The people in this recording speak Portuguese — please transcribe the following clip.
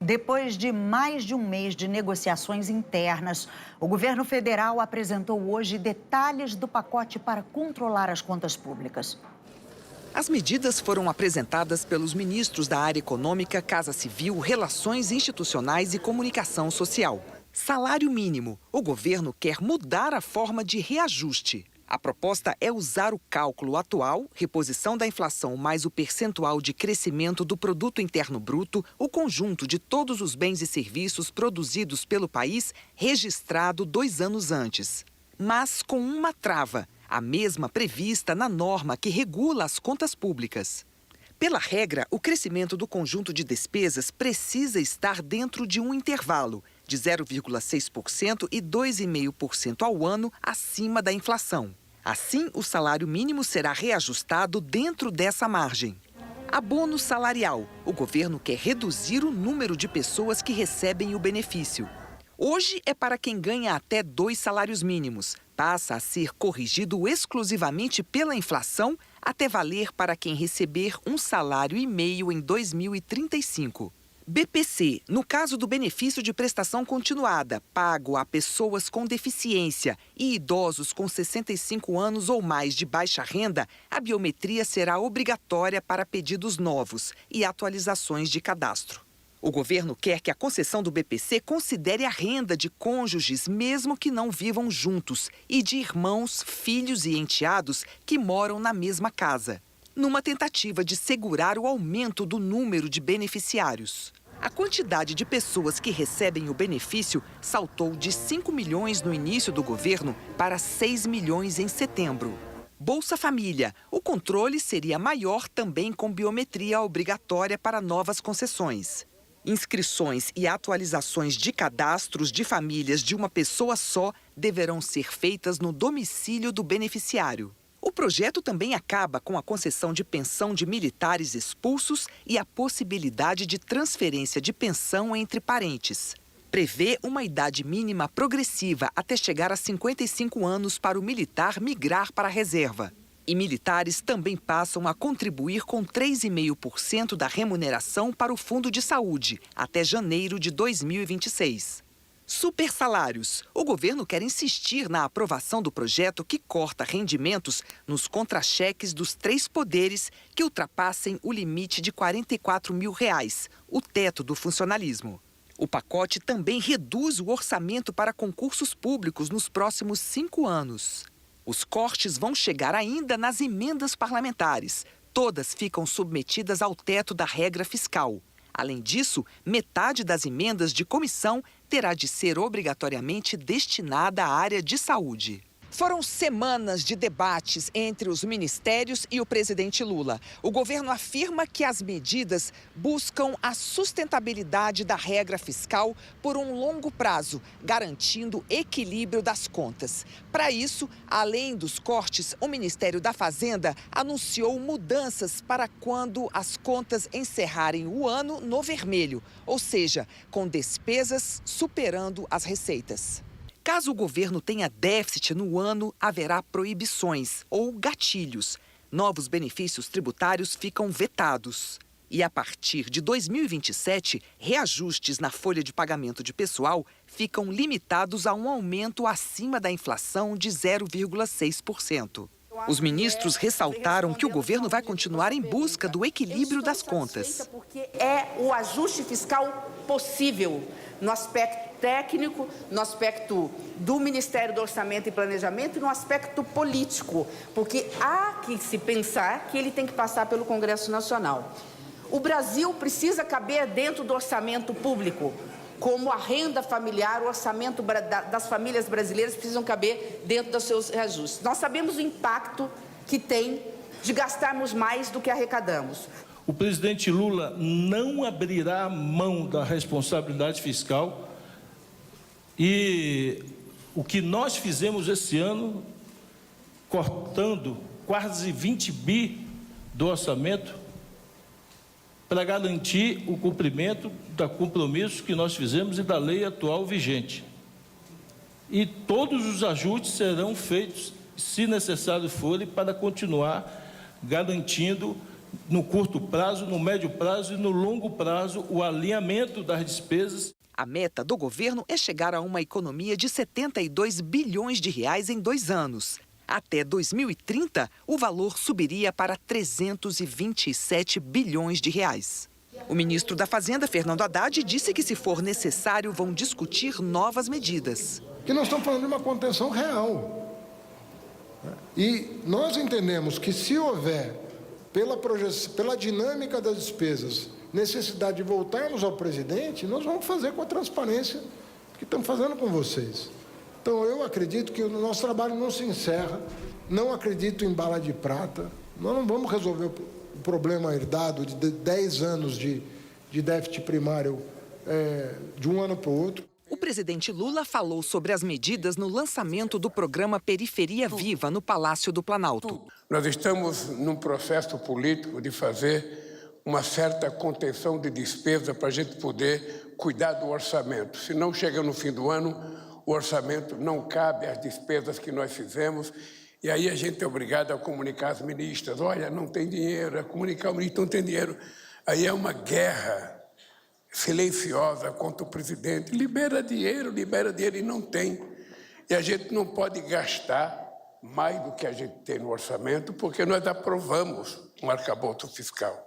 Depois de mais de um mês de negociações internas, o governo federal apresentou hoje detalhes do pacote para controlar as contas públicas. As medidas foram apresentadas pelos ministros da área econômica, Casa Civil, Relações Institucionais e Comunicação Social. Salário mínimo. O governo quer mudar a forma de reajuste. A proposta é usar o cálculo atual, reposição da inflação mais o percentual de crescimento do Produto Interno Bruto, o conjunto de todos os bens e serviços produzidos pelo país registrado 2 anos antes. Mas com uma trava, a mesma prevista na norma que regula as contas públicas. Pela regra, o crescimento do conjunto de despesas precisa estar dentro de um intervalo de 0,6% e 2,5% ao ano acima da inflação. Assim, o salário mínimo será reajustado dentro dessa margem. Abono salarial. O governo quer reduzir o número de pessoas que recebem o benefício. Hoje é para quem ganha até 2 salários mínimos. Passa a ser corrigido exclusivamente pela inflação até valer para quem receber 1,5 salário em 2035. BPC, no caso do benefício de prestação continuada, pago a pessoas com deficiência e idosos com 65 anos ou mais de baixa renda, a biometria será obrigatória para pedidos novos e atualizações de cadastro. O governo quer que a concessão do BPC considere a renda de cônjuges, mesmo que não vivam juntos, e de irmãos, filhos e enteados que moram na mesma casa, numa tentativa de segurar o aumento do número de beneficiários. A quantidade de pessoas que recebem o benefício saltou de 5 milhões no início do governo para 6 milhões em setembro. Bolsa Família. O controle seria maior também com biometria obrigatória para novas concessões. Inscrições e atualizações de cadastros de famílias de uma pessoa só deverão ser feitas no domicílio do beneficiário. O projeto também acaba com a concessão de pensão de militares expulsos e a possibilidade de transferência de pensão entre parentes. Prevê uma idade mínima progressiva até chegar a 55 anos para o militar migrar para a reserva. E militares também passam a contribuir com 3,5% da remuneração para o Fundo de Saúde, até janeiro de 2026. Supersalários. O governo quer insistir na aprovação do projeto que corta rendimentos nos contra-cheques dos 3 poderes que ultrapassem o limite de R$ 44 mil, o teto do funcionalismo. O pacote também reduz o orçamento para concursos públicos nos próximos 5 anos. Os cortes vão chegar ainda nas emendas parlamentares. Todas ficam submetidas ao teto da regra fiscal. Além disso, metade das emendas de comissão terá de ser obrigatoriamente destinada à área de saúde. Foram semanas de debates entre os ministérios e o presidente Lula. O governo afirma que as medidas buscam a sustentabilidade da regra fiscal por um longo prazo, garantindo equilíbrio das contas. Para isso, além dos cortes, o Ministério da Fazenda anunciou mudanças para quando as contas encerrarem o ano no vermelho, ou seja, com despesas superando as receitas. Caso o governo tenha déficit no ano, haverá proibições ou gatilhos. Novos benefícios tributários ficam vetados. E a partir de 2027, reajustes na folha de pagamento de pessoal ficam limitados a um aumento acima da inflação de 0,6%. Os ministros ressaltaram que o governo vai continuar em busca do equilíbrio das contas. Porque é o ajuste fiscal possível no aspecto técnico, no aspecto do Ministério do Orçamento e Planejamento e no aspecto político, porque há que se pensar que ele tem que passar pelo Congresso Nacional. O Brasil precisa caber dentro do orçamento público, como a renda familiar, o orçamento das famílias brasileiras precisam caber dentro dos seus reajustes. Nós sabemos o impacto que tem de gastarmos mais do que arrecadamos. O presidente Lula não abrirá mão da responsabilidade fiscal e o que nós fizemos esse ano, cortando quase 20 bi do orçamento, para garantir o cumprimento do compromisso que nós fizemos e da lei atual vigente. E todos os ajustes serão feitos, se necessário forem, para continuar garantindo no curto prazo, no médio prazo e no longo prazo, o alinhamento das despesas. A meta do governo é chegar a uma economia de 72 bilhões de reais em 2 anos. Até 2030, o valor subiria para 327 bilhões de reais. O ministro da Fazenda, Fernando Haddad, disse que, se for necessário, vão discutir novas medidas. Que nós estamos falando de uma contenção real. E nós entendemos que, se houver, pela dinâmica das despesas, necessidade de voltarmos ao presidente, nós vamos fazer com a transparência que estamos fazendo com vocês. Então, eu acredito que o nosso trabalho não se encerra, não acredito em bala de prata, nós não vamos resolver o problema herdado de 10 anos de déficit primário de um ano para o outro. O presidente Lula falou sobre as medidas no lançamento do programa Periferia Viva, no Palácio do Planalto. Nós estamos num processo político de fazer uma certa contenção de despesa para a gente poder cuidar do orçamento. Se não chega no fim do ano, o orçamento não cabe às despesas que nós fizemos, e aí a gente é obrigado a comunicar às ministras, olha, não tem dinheiro, a comunicar ao ministro, não tem dinheiro. Aí é uma guerra silenciosa contra o presidente, libera dinheiro, e não tem. E a gente não pode gastar mais do que a gente tem no orçamento, porque nós aprovamos um arcabouço fiscal.